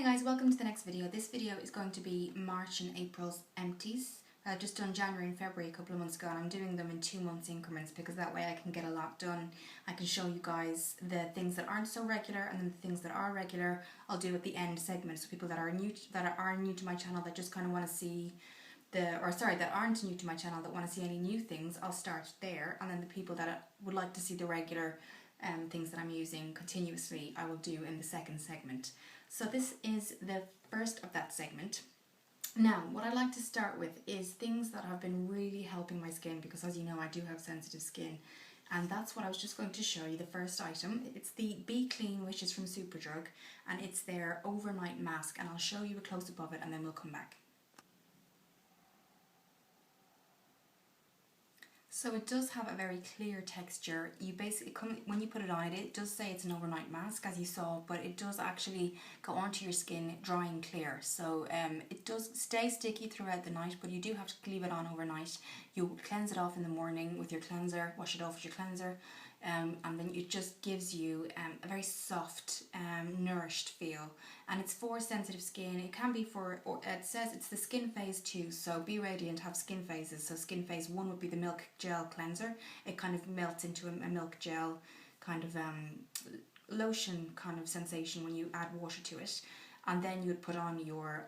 Hi guys, welcome to the next video. This video is going to be March and April's empties. I've just done January and February a couple of months ago, and I'm doing them in 2 months increments because that way I can get a lot done. I can show you guys the things that aren't so regular, and then the things that are regular I'll do at the end segment. So people that are new to my channel, that just kind of want to see that aren't new to my channel, that want to see any new things, I'll start there, and then the people that would like to see the regular things that I'm using continuously, I will do in the second segment. So this is the first of that segment. Now, what I'd like to start with is things that have been really helping my skin, because as you know, I do have sensitive skin, and that's what I was just going to show you. The first item, it's the Be Clean, which is from Superdrug, and it's their overnight mask, and I'll show you a close-up of it and then we'll come back. So it does have a very clear texture. You basically, when you put it on, it does say it's an overnight mask, as you saw, but it does actually go onto your skin dry and clear. So it does stay sticky throughout the night, but you do have to leave it on overnight. You cleanse it off in the morning with your cleanser, wash it off with your cleanser, and then it just gives you a very soft, nourished feel. And it's for sensitive skin. It can be for, it says it's the skin phase 2, so Be Radiant have skin phases. So skin phase 1 would be the milk gel cleanser. It kind of melts into a milk gel kind of lotion kind of sensation when you add water to it. And then you would put on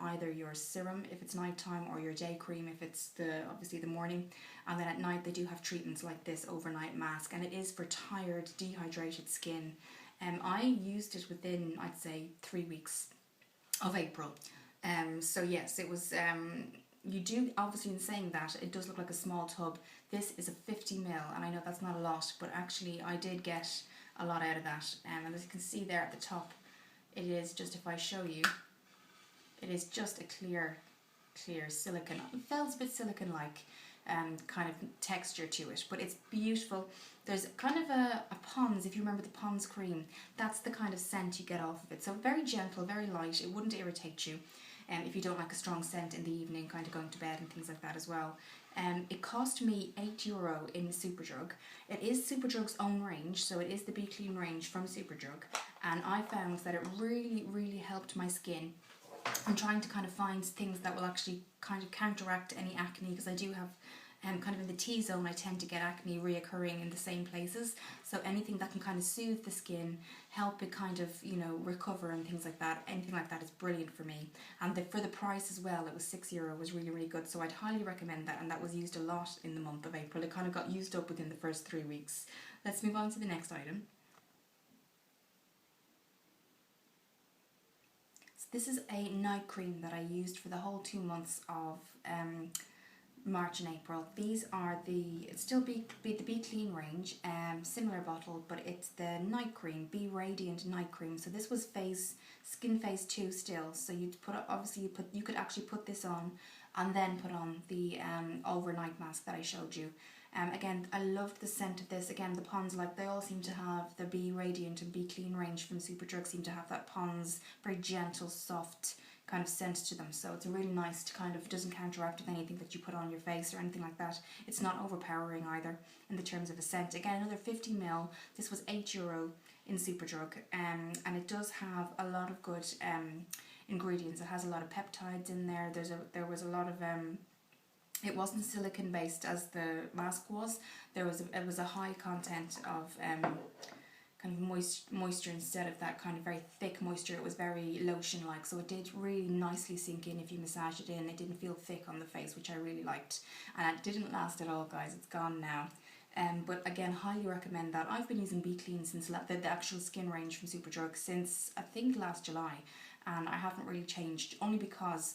either your serum if it's nighttime, or your day cream if it's obviously the morning. And then at night they do have treatments like this overnight mask, and it is for tired, dehydrated skin. I used it within, I'd say, 3 weeks of April. So yes, it was. You do, obviously, in saying that, it does look like a small tub. This is a 50ml, and I know that's not a lot, but actually I did get a lot out of that. And as you can see there at the top, it is just, if I show you, it is just a clear silicone. It feels a bit silicone-like kind of texture to it, but it's beautiful. There's kind of a Pond's, if you remember the Pond's cream, that's the kind of scent you get off of it. So very gentle, very light. It wouldn't irritate you if you don't like a strong scent in the evening, kind of going to bed and things like that as well. It cost me €8 in Superdrug. It is Superdrug's own range, so it is the Be Clean range from Superdrug, and I found that it really helped my skin. I'm trying to kind of find things that will actually kind of counteract any acne, because I do have kind of in the T-zone, I tend to get acne reoccurring in the same places. So anything that can kind of soothe the skin, help it kind of, you know, recover and things like that, anything like that is brilliant for me. And for the price as well, it was €6, was really good. So I'd highly recommend that, and that was used a lot in the month of April. It kind of got used up within the first 3 weeks. Let's move on to the next item. So this is a night cream that I used for the whole 2 months of March and April. These are it's still the Be Clean range, similar bottle, but it's the night cream, Be Radiant night cream. So this was skin phase 2 still. So you'd put, obviously you could actually put this on and then put on the overnight mask that I showed you. Again, I loved the scent of this. Again, the Pond's, like, they all seem to have the Be Radiant and Be Clean range from Superdrug, seem to have that Pond's very gentle, soft kind of scent to them. So it's really nice to kind of, doesn't counteract with anything that you put on your face or anything like that. It's not overpowering either in the terms of a scent. Again, another 50ml. This was €8 in Superdrug, and it does have a lot of good ingredients. It has a lot of peptides in there. There was a lot of it wasn't silicone based as the mask was. It was a high content of kind of moisture instead of that kind of very thick moisture. It was very lotion like, so it did really nicely sink in if you massage it in. It didn't feel thick on the face, which I really liked, and it didn't last at all, guys. It's gone now. But again, highly recommend that. I've been using Be Clean since the actual skin range from Superdrug since I think last July, and I haven't really changed, only because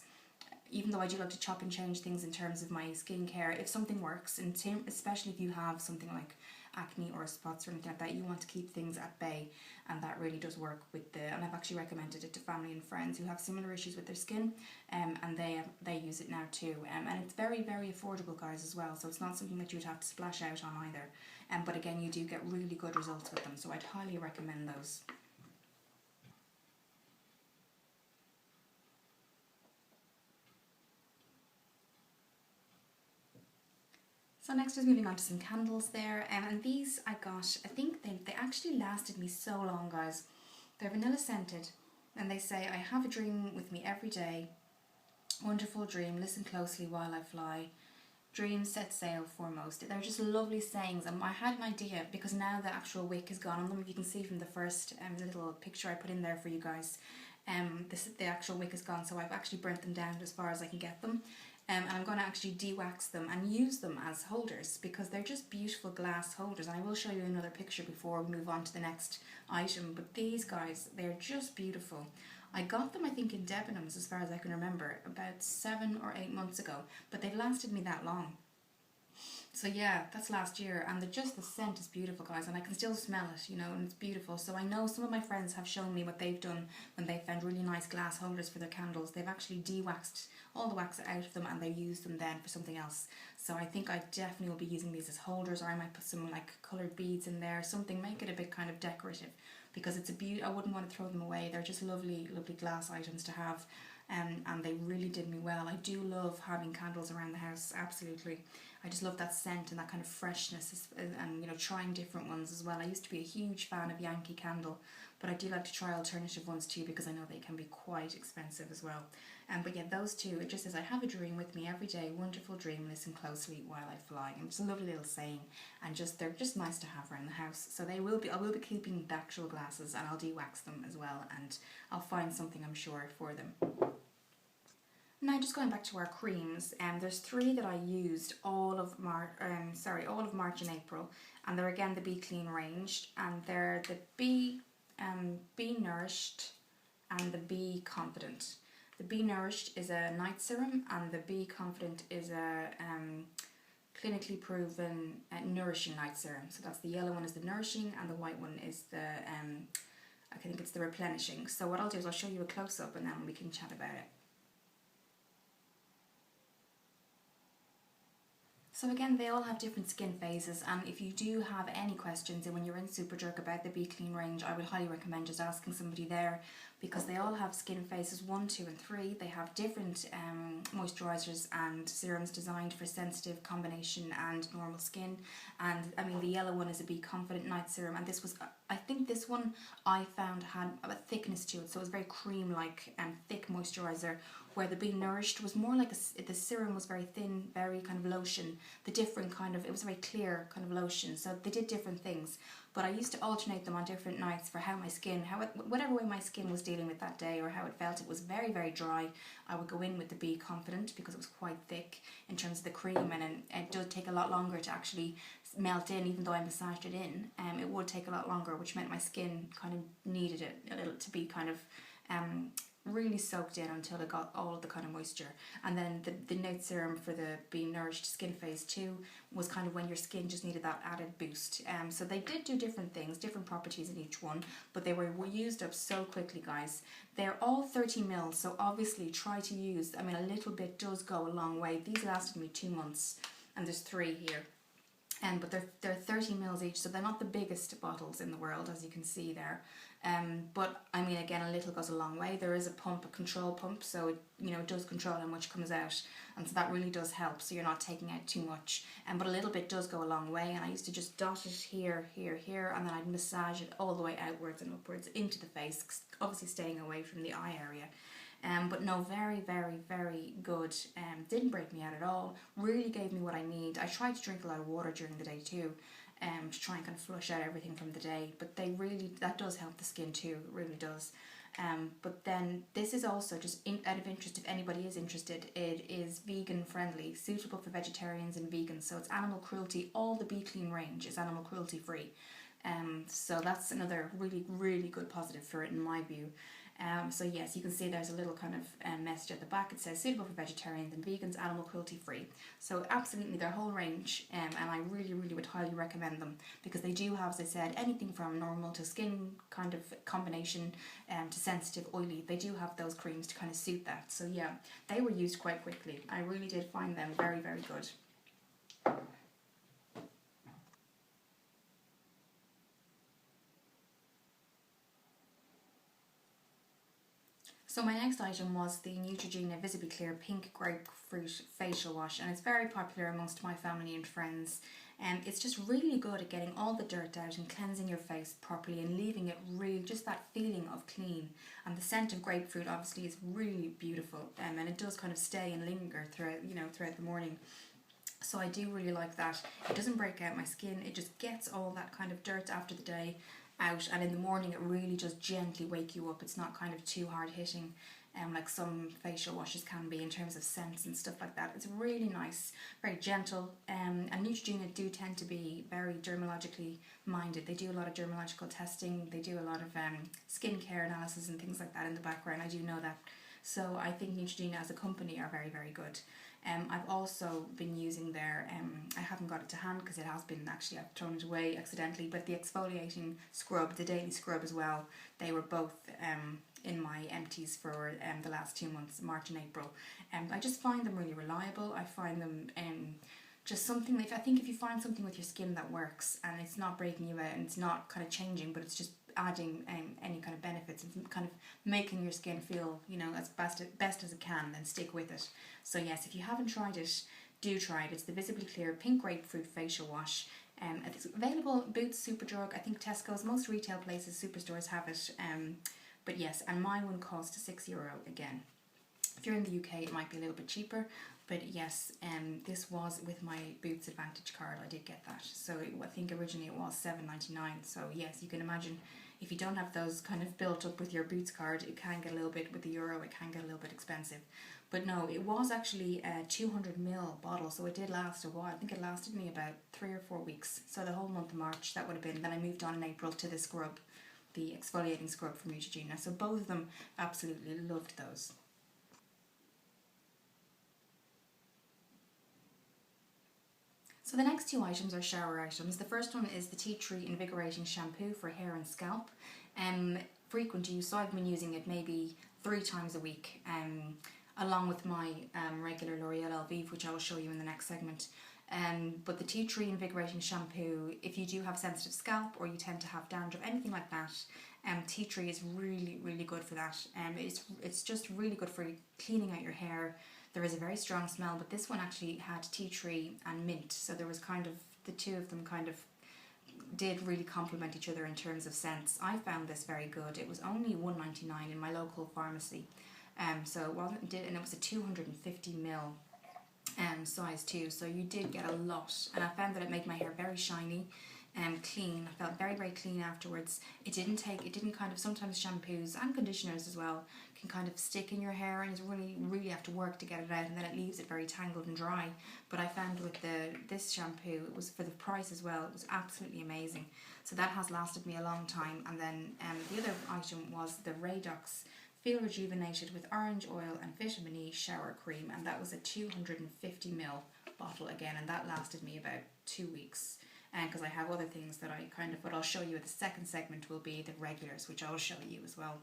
even though I do like to chop and change things in terms of my skincare, if something works, and especially if you have something like acne or spots or anything like that, you want to keep things at bay, and that really does work with and I've actually recommended it to family and friends who have similar issues with their skin, and they use it now too, and it's very affordable, guys, as well. So it's not something that you would have to splash out on either, but again, you do get really good results with them, so I'd highly recommend those. So next is moving on to some candles there, and these I got, I think they actually lasted me so long, guys. They're vanilla scented, And they say, I have a dream with me every day. Wonderful dream, listen closely while I fly. Dream set sail foremost. They're just lovely sayings, and I had an idea because now the actual wick is gone on them. If you can see from the first little picture I put in there for you guys, the actual wick is gone, so I've actually burnt them down as far as I can get them. And I'm going to actually de-wax them and use them as holders because they're just beautiful glass holders. And I will show you another picture before we move on to the next item. But these guys, they're just beautiful. I got them, I think, in Debenhams, as far as I can remember, about 7 or 8 months ago. But they've lasted me that long. So yeah, that's last year, and just the scent is beautiful, guys, and I can still smell it, you know, and it's beautiful. So I know some of my friends have shown me what they've done when they found really nice glass holders for their candles. They've actually de-waxed all the wax out of them and they use them then for something else. So I think I definitely will be using these as holders, or I might put some like coloured beads in there, something, make it a bit kind of decorative, because it's a beauty. I wouldn't want to throw them away. They're just lovely, lovely glass items to have. And they really did me well. I do love having candles around the house, absolutely. I just love that scent and that kind of freshness, and you know, trying different ones as well. I used to be a huge fan of Yankee Candle, but I do like to try alternative ones too because I know they can be quite expensive as well. But yeah, those two, it just says, I have a dream with me every day, wonderful dream, listen closely while I fly. And it's a lovely little saying, and they're just nice to have around the house. So I will be keeping the actual glasses, and I'll de-wax them as well, and I'll find something, I'm sure, for them. Now, just going back to our creams, there's 3 that I used all of March and April, and they're again the Be Clean range, and they're the Be Nourished and the Be Confident. The Be Nourished is a night serum, and the Be Confident is a clinically proven nourishing night serum. So that's the yellow one is the nourishing, and the white one is the I think it's the replenishing. So what I'll do is I'll show you a close up, and then we can chat about it. So again, they all have different skin phases, and if you do have any questions and when you're in Superdrug about the Be Clean range, I would highly recommend just asking somebody there, because they all have skin phases 1, 2 and 3. They have different moisturisers and serums designed for sensitive, combination and normal skin. And I mean, the yellow one is a Be Confident night serum, and this was, I think this one I found had a thickness to it, so it was very cream-like and thick moisturiser, where the Be Nourished was more like the serum was very thin, very kind of lotion. The different kind of, it was very clear kind of lotion. So they did different things, but I used to alternate them on different nights for how my skin, whatever way my skin was dealing with that day or how it felt. It was very, very dry. I would go in with the Be Confident because it was quite thick in terms of the cream, and it does take a lot longer to actually melt in, even though I massaged it in. It would take a lot longer, which meant my skin kind of needed it a little to be kind of really soaked in until it got all of the kind of moisture. And then the night serum for the Be Nourished skin phase 2 was kind of when your skin just needed that added boost. So they did do different things, different properties in each one, but they were used up so quickly, guys. They're all 30 ml, so obviously try to use, I mean, a little bit does go a long way. These lasted me 2 months, and there's 3 here. But they're 30 ml each, so they're not the biggest bottles in the world, as you can see there. But I mean, again, a little goes a long way. There is a pump, a control pump, so it, you know, it does control how much comes out, and so that really does help. So you're not taking out too much, but a little bit does go a long way. And I used to just dot it here, here, here, and then I'd massage it all the way outwards and upwards into the face, obviously staying away from the eye area. But no, very, very, very good. Didn't break me out at all. Really gave me what I need. I tried to drink a lot of water during the day too, to try and kind of flush out everything from the day. But that does help the skin too. It really does. But then this is also just out of interest, if anybody is interested, it is vegan friendly, suitable for vegetarians and vegans. So it's animal cruelty. All the Be Clean range is animal cruelty free. So that's another really, really good positive for it in my view. So yes, you can see there's a little kind of message at the back. It says suitable for vegetarians and vegans, animal cruelty free. So absolutely their whole range, and I really, really would highly recommend them, because they do have, as I said, anything from normal to skin kind of combination, to sensitive, oily. They do have those creams to kind of suit that. So yeah, they were used quite quickly. I really did find them very, very good. So my next item was the Neutrogena Visibly Clear Pink Grapefruit Facial Wash, and it's very popular amongst my family and friends. And it's just really good at getting all the dirt out and cleansing your face properly and leaving it really just that feeling of clean. And the scent of grapefruit obviously is really beautiful, and it does kind of stay and linger throughout, throughout the morning. So I do really like that. It doesn't break out my skin, it just gets all that kind of dirt after the day out, and in the morning it really does gently wake you up. It's not kind of too hard hitting like some facial washes can be in terms of scents and stuff like that. It's really nice, very gentle, and Neutrogena do tend to be very dermatologically minded. They do a lot of dermatological testing, they do a lot of skincare analysis and things like that in the background. I do know that. So I think Neutrogena as a company are very, very good. I've also been using their, I haven't got it to hand because it has been, actually I've thrown it away accidentally, but the exfoliating scrub, the daily scrub as well, they were both in my empties for the last 2 months, March and April. I just find them really reliable. I find them just something, I think if you find something with your skin that works and it's not breaking you out and it's not kind of changing, but it's just adding any kind of benefits and kind of making your skin feel, as best as it can, then stick with it. So yes, if you haven't tried it, do try it. It's the Visibly Clear Pink Grapefruit Facial Wash. It's available at Boots, Superdrug, I think Tesco's, most retail places, superstores have it. But yes, and mine one cost €6 again. If you're in the UK, it might be a little bit cheaper, but yes, this was with my Boots Advantage card. I did get that. So I think originally it was $7.99. So yes, you can imagine if you don't have those kind of built up with your Boots card, it can get a little bit, with the euro, it can get a little bit expensive. But no, it was actually a 200ml bottle, so it did last a while. I think it lasted me about 3 or 4 weeks. So the whole month of March, that would have been. Then I moved on in April to the scrub, the exfoliating scrub from Neutrogena. So both of them, absolutely loved those. So the next 2 items are shower items. The first one is the Tea Tree Invigorating Shampoo for hair and scalp. Frequent use, so I've been using it maybe 3 times a week, along with my regular L'Oreal Elvive, which I will show you in the next segment. But the Tea Tree Invigorating Shampoo, if you do have sensitive scalp or you tend to have dandruff, anything like that, tea tree is really, really good for that. It's just really good for cleaning out your hair. There is a very strong smell, but this one actually had tea tree and mint, so there was kind of, the two of them kind of did really complement each other in terms of scents. I found this very good. It was only $1.99 in my local pharmacy, so it wasn't, and it was a 250ml size too, so you did get a lot, and I found that it made my hair very shiny and clean. I felt very, very clean afterwards. It didn't kind of, sometimes shampoos and conditioners as well can kind of stick in your hair, and you really have to work to get it out, and then it leaves it very tangled and dry. But I found with this shampoo, it was, for the price as well, it was absolutely amazing. So that has lasted me a long time. And then the other item was the Radox Feel Rejuvenated with Orange Oil and Vitamin E Shower Cream, and that was a 250ml bottle again, and that lasted me about 2 weeks. Because I have other things that I kind of, what I'll show you at the second segment will be the regulars, which I'll show you as well,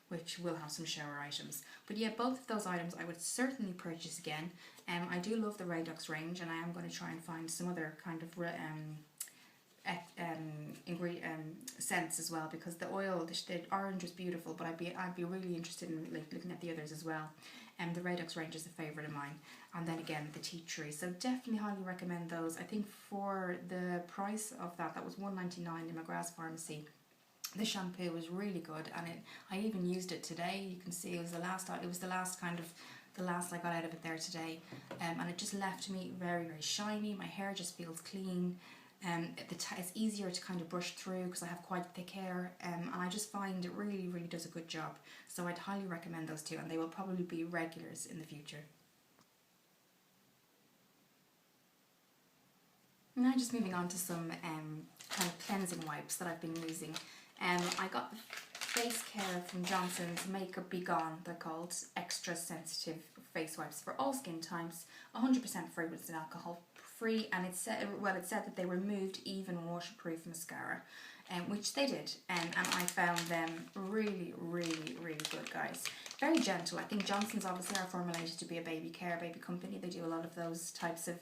which will have some shower items. But yeah, both of those items I would certainly purchase again. I do love the Radox range, and I am going to try and find some other kind of scents as well, because the oil, the orange was beautiful, but I'd be really interested in looking at the others as well. The Radox range is a favourite of mine, and then again the tea tree. So definitely highly recommend those. I think for the price of that was $1.99 in McGrath's pharmacy. The shampoo was really good, and I even used it today. You can see it was the last I got out of it there today, and it just left me very, very shiny. My hair just feels clean. It's easier to kind of brush through because I have quite thick hair, and I just find it really, really does a good job. So I'd highly recommend those two, and they will probably be regulars in the future. Now just moving on to some kind of cleansing wipes that I've been using. I got the face care from Johnson's Makeup Be Gone. They're called extra sensitive face wipes for all skin types, 100% fragrance and alcohol free, and it said that they removed even waterproof mascara, which they did, and I found them really, really, really good, guys. Very gentle. I think Johnson's obviously are formulated to be a baby company. They do a lot of those types of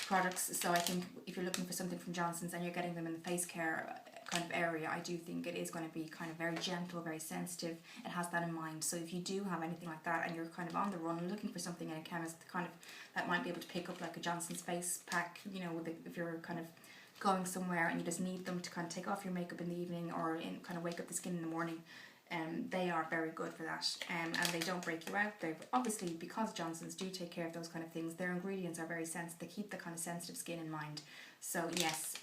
products, so I think if you're looking for something from Johnson's and you're getting them in the face care, kind of area, I do think it is going to be kind of very gentle, very sensitive. It has that in mind. So if you do have anything like that and you're kind of on the run looking for something in a chemist kind of that might be able to pick up like a Johnson's face pack, you know, if you're kind of going somewhere and you just need them to kind of take off your makeup in the evening or in kind of wake up the skin in the morning, they are very good for that, and they don't break you out. They've obviously, because Johnson's do take care of those kind of things, their ingredients are very sensitive. They keep the kind of sensitive skin in mind. So yes,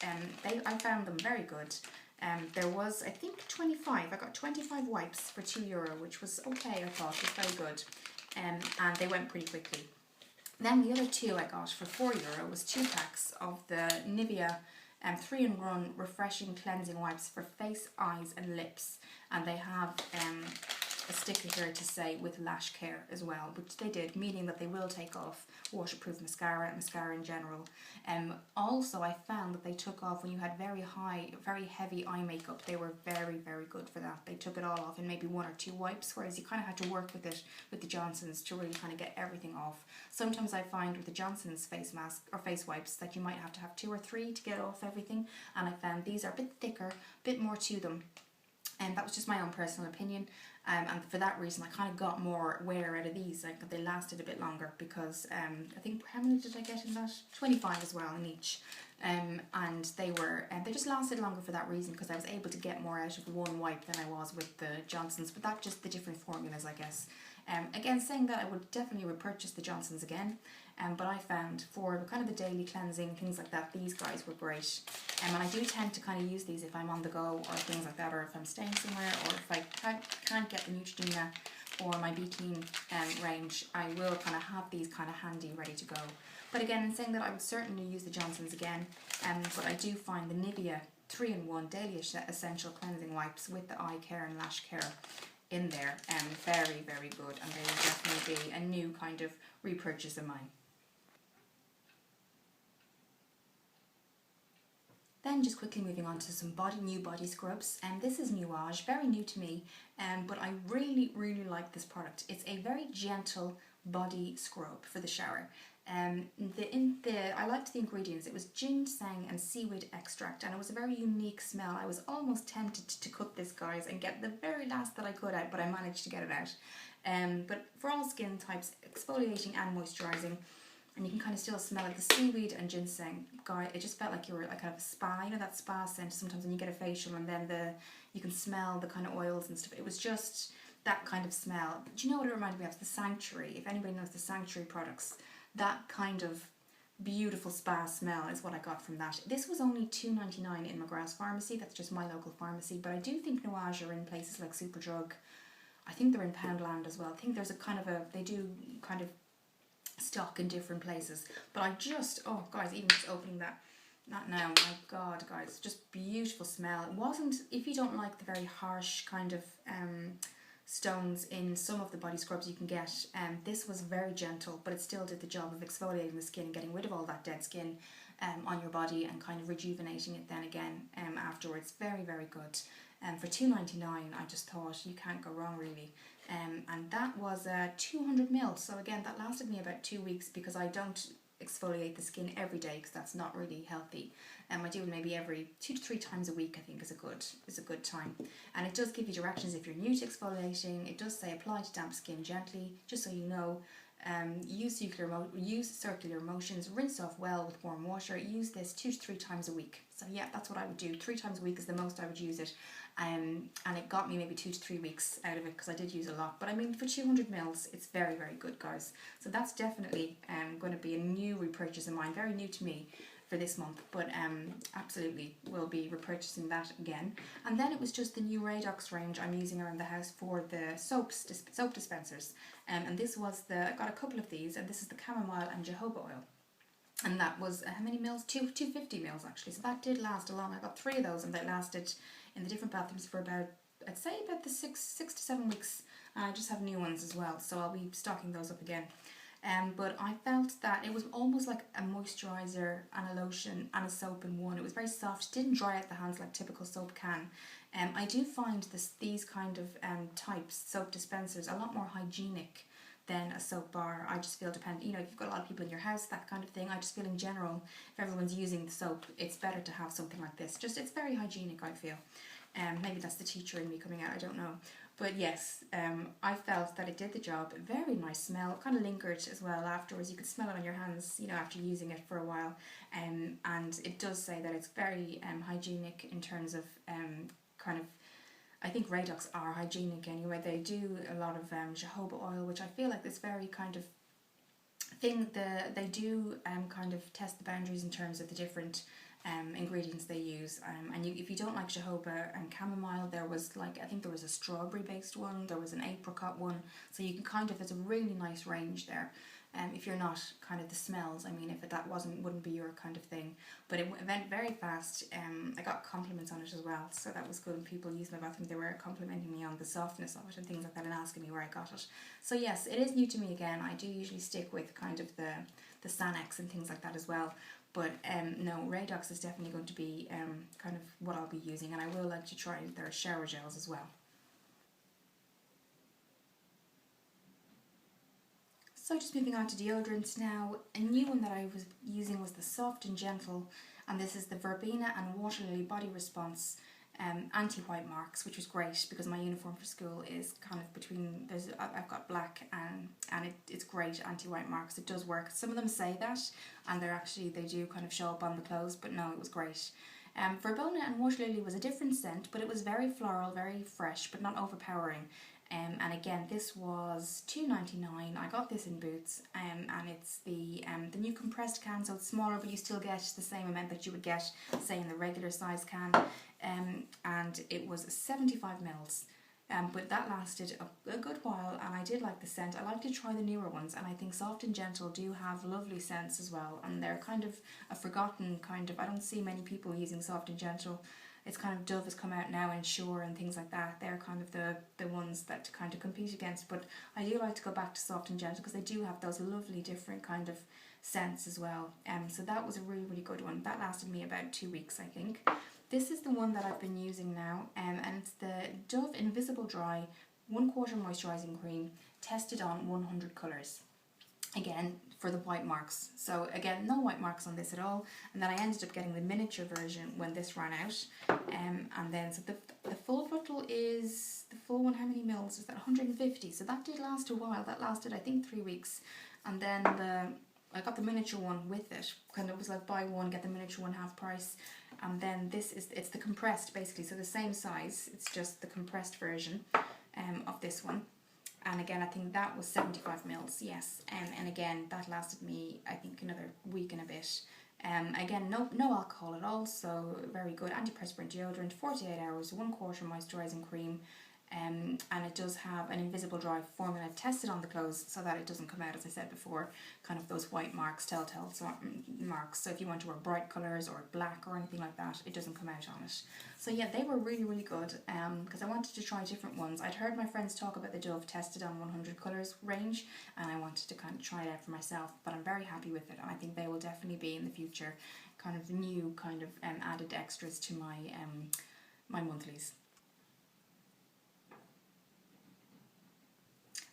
I found them very good. There was, I think, I got 25 wipes for €2, which was okay, I thought. It was very good. And they went pretty quickly. Then the other two I got for €4 was 2 packs of the Nivea 3-in-1 refreshing cleansing wipes for face, eyes and lips. And they have a sticker here to say with lash care as well, which they did, meaning that they will take off waterproof mascara and mascara in general. Also, I found that they took off when you had very heavy eye makeup. They were very, very good for that. They took it all off in maybe 1 or 2 wipes, whereas you kind of had to work with it with the Johnson's to really kind of get everything off. Sometimes I find with the Johnson's face mask or face wipes that you might have to have 2 or 3 to get off everything, and I found these are a bit thicker, a bit more to them. And that was just my own personal opinion, and for that reason I kind of got more wear out of these. Like, they lasted a bit longer because I think, how many did I get in that? 25 as well in each, and they just lasted longer for that reason, because I was able to get more out of one wipe than I was with the Johnson's. But that's just the different formulas, I guess. Again, saying that, I would definitely repurchase the Johnson's again. But I found for kind of the daily cleansing, things like that, these guys were great. And I do tend to kind of use these if I'm on the go or things like that, or if I'm staying somewhere, or if I can't get the Neutrogena or my Bikini range, I will kind of have these kind of handy, ready to go. But again, in saying that, I would certainly use the Johnson's again. But I do find the Nivea 3-in-1 Daily Essential Cleansing Wipes with the eye care and lash care in there, very, very good, and they will definitely be a new kind of repurchase of mine. Then just quickly moving on to some new body scrubs, and this is Nuage, very new to me, but I really, really like this product. It's a very gentle body scrub for the shower. I liked the ingredients. It was ginseng and seaweed extract, and it was a very unique smell. I was almost tempted to cut this, guys, and get the very last that I could out, but I managed to get it out. But for all skin types, exfoliating and moisturising, and you can kind of still smell it. The seaweed and ginseng, guy, it just felt like you were like kind of a spa. You know that spa scent sometimes when you get a facial, and then you can smell the kind of oils and stuff. It was just that kind of smell. Do you know what it reminded me of? The Sanctuary. If anybody knows the Sanctuary products, that kind of beautiful spa smell is what I got from that. This was only $2.99 in McGrath's pharmacy. That's just my local pharmacy. But I do think Nuage are in places like Superdrug. I think they're in Poundland as well. I think there's they do kind of stock in different places. But I just, oh guys, even just opening that now, my god, guys, just beautiful smell. It wasn't, if you don't like the very harsh kind of stones in some of the body scrubs you can get, this was very gentle, but it still did the job of exfoliating the skin, getting rid of all that dead skin on your body, and kind of rejuvenating it then again afterwards. Very, very good. For $2.99, I just thought you can't go wrong, really. And that was 200 ml. So again, that lasted me about 2 weeks, because I don't exfoliate the skin every day, because that's not really healthy. I do it maybe every 2 to 3 times a week. I think is a good time. And it does give you directions if you're new to exfoliating. It does say apply to damp skin gently, just so you know. Use circular motions, rinse off well with warm water. Use this 2 to 3 times a week. So yeah, that's what I would do. 3 times a week is the most I would use it. And it got me maybe 2 to 3 weeks out of it, because I did use a lot. But I mean, for 200 mils, it's very, very good, guys. So that's definitely going to be a new repurchase of mine, very new to me for this month, but absolutely will be repurchasing that again. And then it was just the new Radox range I'm using around the house for the soap dispensers. And this was I got a couple of these, and this is the chamomile and jojoba oil. And that was, how many mils? 250 mils actually. So that did last a long. I got 3 of those, and they lasted in the different bathrooms for about, I'd say about the 6 to 7 weeks. And I just have new ones as well, so I'll be stocking those up again. But I felt that it was almost like a moisturiser and a lotion and a soap in one. It was very soft, didn't dry out the hands like typical soap can. I do find these kind of types, soap dispensers, a lot more hygienic than a soap bar. I just feel dependent, you know, if you've got a lot of people in your house, that kind of thing, I just feel in general, if everyone's using the soap, it's better to have something like this. Just, it's very hygienic, I feel. Maybe that's the teacher in me coming out, I don't know. But yes, I felt that it did the job. Very nice smell, kind of lingered as well afterwards. You could smell it on your hands, you know, after using it for a while. And it does say that it's very hygienic in terms of kind of, I think Radox are hygienic anyway. They do a lot of jojoba oil, which I feel like this very kind of thing. They do kind of test the boundaries in terms of the different ingredients they use. And if you don't like jojoba and chamomile, there was like, I think there was a strawberry based one, there was an apricot one. So you can kind of, there's a really nice range there. If you're not kind of the smells, I mean, if that wouldn't be your kind of thing. But it went very fast. I got compliments on it as well, so that was good. And people used my bathroom, they were complimenting me on the softness of it and things like that, and asking me where I got it. So yes, it is new to me again. I do usually stick with kind of the Sanex and things like that as well. But no, Radox is definitely going to be kind of what I'll be using, and I will like to try their shower gels as well. So just moving on to deodorants now. A new one that I was using was the Soft and Gentle, and this is the Verbena and Water Lily Body Response anti-white marks, which was great because my uniform for school is kind of between, I've got black and it's great anti-white marks. It does work. Some of them say that, and they do kind of show up on the clothes, but no, it was great. Verbena and Water Lily was a different scent, but it was very floral, very fresh, but not overpowering. And again, this was $2.99. I got this in Boots, and it's the new compressed can, so it's smaller, but you still get the same amount that you would get, say, in the regular size can. And it was 75 mils. But that lasted a good while, and I did like the scent. I like to try the newer ones, and I think Soft and Gentle do have lovely scents as well, and they're kind of a forgotten kind of, I don't see many people using Soft and Gentle. It's kind of, Dove has come out now, and Sure and things like that. They're kind of the ones that to kind of compete against. But I do like to go back to Soft and Gentle because they do have those lovely different kind of scents as well. So that was a really, really good one. That lasted me about 2 weeks, I think. This is the one that I've been using now, and it's the Dove Invisible Dry 1/4 Moisturising Cream, tested on 100 colours. Again, for the white marks. So again, no white marks on this at all. And then I ended up getting the miniature version when this ran out. And then, so the full bottle is, the full one, how many mils is that? 150. So that did last a while. That lasted, I think, 3 weeks. And then I got the miniature one with it. Kind of was like buy one, get the miniature one half price. And then it's the compressed basically. So the same size, it's just the compressed version of this one. And again, I think that was 75 mils, yes. And again, that lasted me, I think, another week and a bit. Again, no alcohol at all, so very good. Antiperspirant deodorant, 48 hours, 1/4 moisturising cream. And it does have an invisible dry formula tested on the clothes so that it doesn't come out, as I said before, kind of those white marks, telltale marks. So if you want to wear bright colours or black or anything like that, it doesn't come out on it. So yeah, they were really, really good because I wanted to try different ones. I'd heard my friends talk about the Dove tested on 100 colours range, and I wanted to kind of try it out for myself, but I'm very happy with it, and I think they will definitely be in the future kind of new kind of added extras to my my monthlies.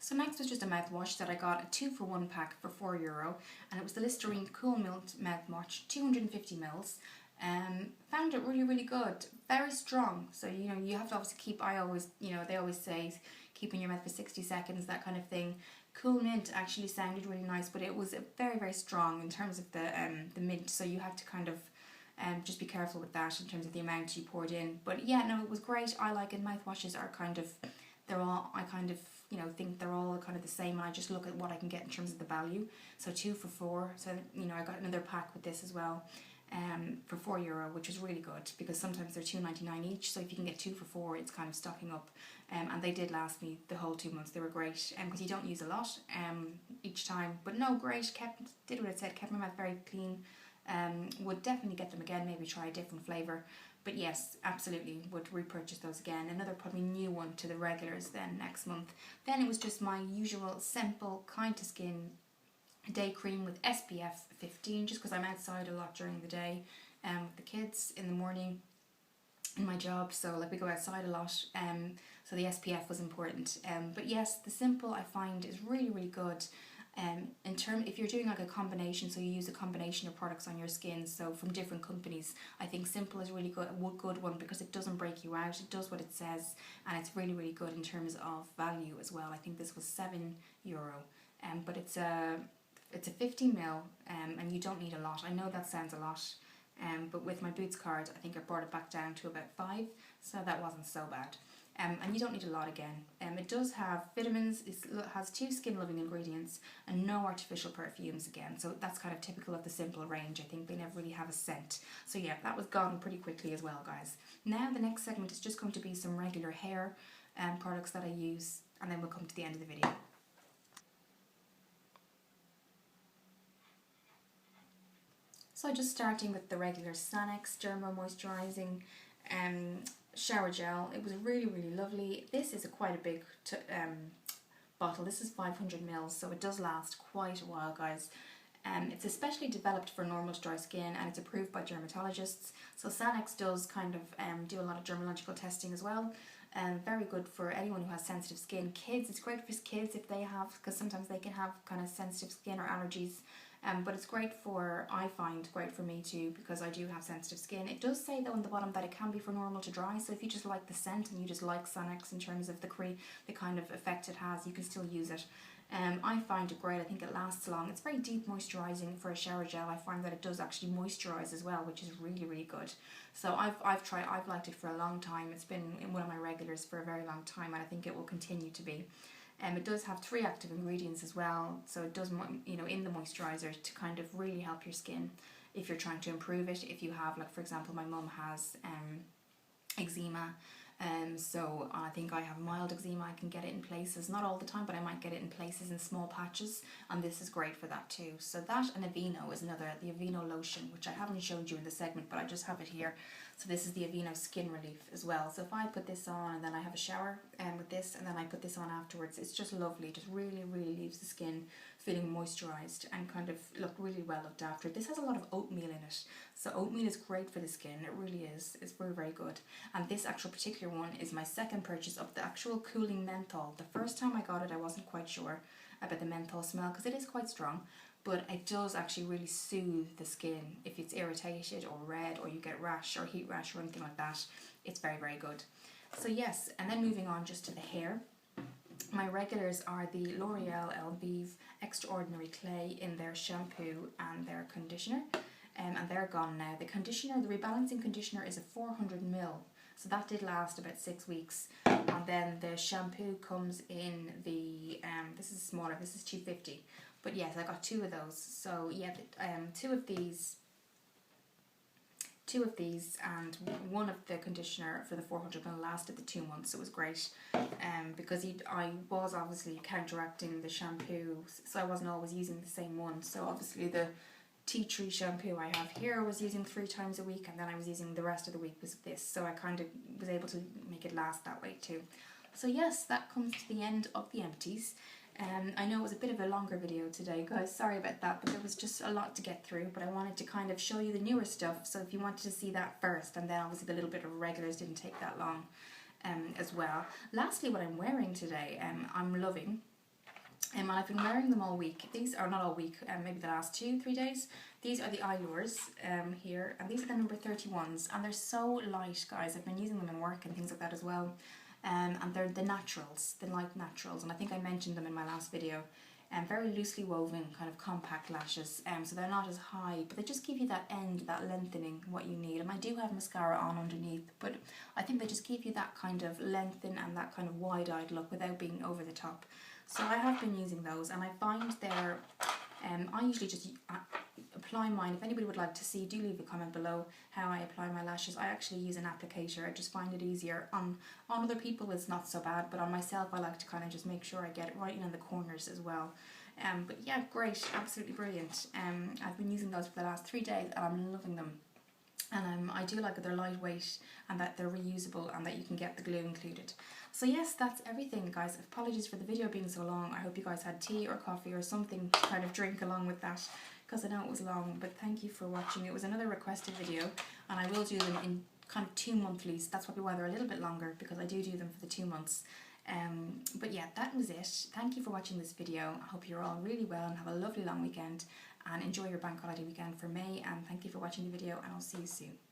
So next was just a mouthwash that I got a 2-for-1 pack for €4, and it was the Listerine Cool Mint mouthwash, 250 mils. Found it really, really good, very strong. So you know, you have to obviously keep. I always, you know, they always say keep in your mouth for 60 seconds, that kind of thing. Cool Mint actually sounded really nice, but it was very, very strong in terms of the mint. So you had to kind of just be careful with that in terms of the amount you poured in. But yeah, no, it was great. I like it. Mouthwashes are kind of, they're all, I kind of, you know, think they're all kind of the same, and I just look at what I can get in terms of the value. So 2 for $4. So you know, I got another pack with this as well, for €4, which was really good because sometimes they're $2.99 each. So if you can get 2 for $4, it's kind of stocking up. And they did last me the whole 2 months. They were great, because you don't use a lot each time. But no, great. Did what it said. Kept my mouth very clean. Would definitely get them again. Maybe try a different flavour. But yes, absolutely would repurchase those again. Another probably new one to the regulars then next month. Then it was just my usual simple kind to skin day cream with SPF 15, just because I'm outside a lot during the day with the kids in the morning in my job, so like we go outside a lot, so so the SPF was important. But yes, the Simple I find is really, really good. If you're doing like a combination, so you use a combination of products on your skin, so from different companies, I think Simple is really good, a good one, because it doesn't break you out, it does what it says, and it's really, really good in terms of value as well. I think this was €7, but it's a 50ml, and you don't need a lot. I know that sounds a lot, but with my Boots card, I think I brought it back down to about 5, so that wasn't so bad. And you don't need a lot again. It does have vitamins, it has 2 skin loving ingredients, and no artificial perfumes again, so that's kind of typical of the Simple range. I think they never really have a scent. So yeah, that was gone pretty quickly as well, guys. Now the next segment is just going to be some regular hair products that I use, and then we'll come to the end of the video. So just starting with the regular Sanex Derma Moisturising Shower Gel. It was really, really lovely. This is quite a big bottle. This is 500ml, so it does last quite a while, guys. It's especially developed for normal to dry skin, and it's approved by dermatologists. So Sanex does kind of do a lot of dermatological testing as well. Very good for anyone who has sensitive skin. Kids, it's great for kids if they have, because sometimes they can have kind of sensitive skin or allergies. But it's great for, I find, great for me too, because I do have sensitive skin. It does say though on the bottom that it can be for normal to dry, so if you just like the scent and you just like Sanex in terms of the kind of effect it has, you can still use it. I find it great. I think it lasts long. It's very deep moisturising for a shower gel. I find that it does actually moisturise as well, which is really, really good. So I've liked it for a long time. It's been in one of my regulars for a very long time, and I think it will continue to be. It does have 3 active ingredients as well, so it does, you know, in the moisturiser to kind of really help your skin if you're trying to improve it. If you have, like for example, my mum has eczema, so I think I have mild eczema. I can get it in places, not all the time, but I might get it in places in small patches, and this is great for that too. So that and Aveeno is another, the Aveeno lotion, which I haven't showed you in the segment, but I just have it here. So this is the Aveeno Skin Relief as well. So if I put this on and then I have a shower with this, and then I put this on afterwards, it's just lovely. Just really, really leaves the skin feeling moisturised and kind of look really well looked after. This has a lot of oatmeal in it, so oatmeal is great for the skin. It really is. It's very, very good. And this actual particular one is my second purchase of the actual cooling menthol. The first time I got it, I wasn't quite sure about the menthol smell because it is quite strong, but it does actually really soothe the skin if it's irritated or red or you get rash or heat rash or anything like that. It's very, very good. So yes, and then moving on just to the hair. My regulars are the L'Oreal Elvive Extraordinary Clay in their shampoo and their conditioner, and they're gone now. The conditioner, the rebalancing conditioner, is a 400ml, so that did last about 6 weeks. And then the shampoo comes in the, this is smaller, this is 250. But yes, I got 2 of those. So yeah, 2 of these, and one of the conditioner for the 400ml lasted the 2 months. So it was great, because I was obviously counteracting the shampoo, so I wasn't always using the same one. So obviously the tea tree shampoo I have here I was using 3 times a week, and then I was using the rest of the week was this. So I kind of was able to make it last that way too. So yes, that comes to the end of the empties. I know it was a bit of a longer video today, guys, sorry about that, but there was just a lot to get through, but I wanted to kind of show you the newer stuff, so if you wanted to see that first, and then obviously the little bit of regulars didn't take that long as well. Lastly, what I'm wearing today, I'm loving, and I've been wearing them all week. These are not all week, maybe the last 2-3 days. These are the Eyelures here, and these are the number 31s, and they're so light, guys. I've been using them in work and things like that as well. And they're the naturals, the light naturals, and I think I mentioned them in my last video. Very loosely woven, kind of compact lashes, so they're not as high, but they just give you that end, that lengthening, what you need. And I do have mascara on underneath, but I think they just give you that kind of lengthen and that kind of wide-eyed look without being over the top. So I have been using those, and I find they're, I usually just apply mine. If anybody would like to see, do leave a comment below how I apply my lashes. I actually use an applicator. I just find it easier. On other people it's not so bad, but on myself I like to kind of just make sure I get it right in the corners as well. But yeah, great, absolutely brilliant. I've been using those for the last 3 days and I'm loving them. And I do like that they're lightweight and that they're reusable and that you can get the glue included. So yes, that's everything, guys. Apologies for the video being so long. I hope you guys had tea or coffee or something to kind of drink along with that, because I know it was long, but thank you for watching. It was another requested video, and I will do them in kind of 2 monthlies. That's probably why they're a little bit longer, because I do them for the 2 months. But yeah, that was it. Thank you for watching this video. I hope you're all really well and have a lovely long weekend, and enjoy your bank holiday weekend for May, and thank you for watching the video, and I'll see you soon.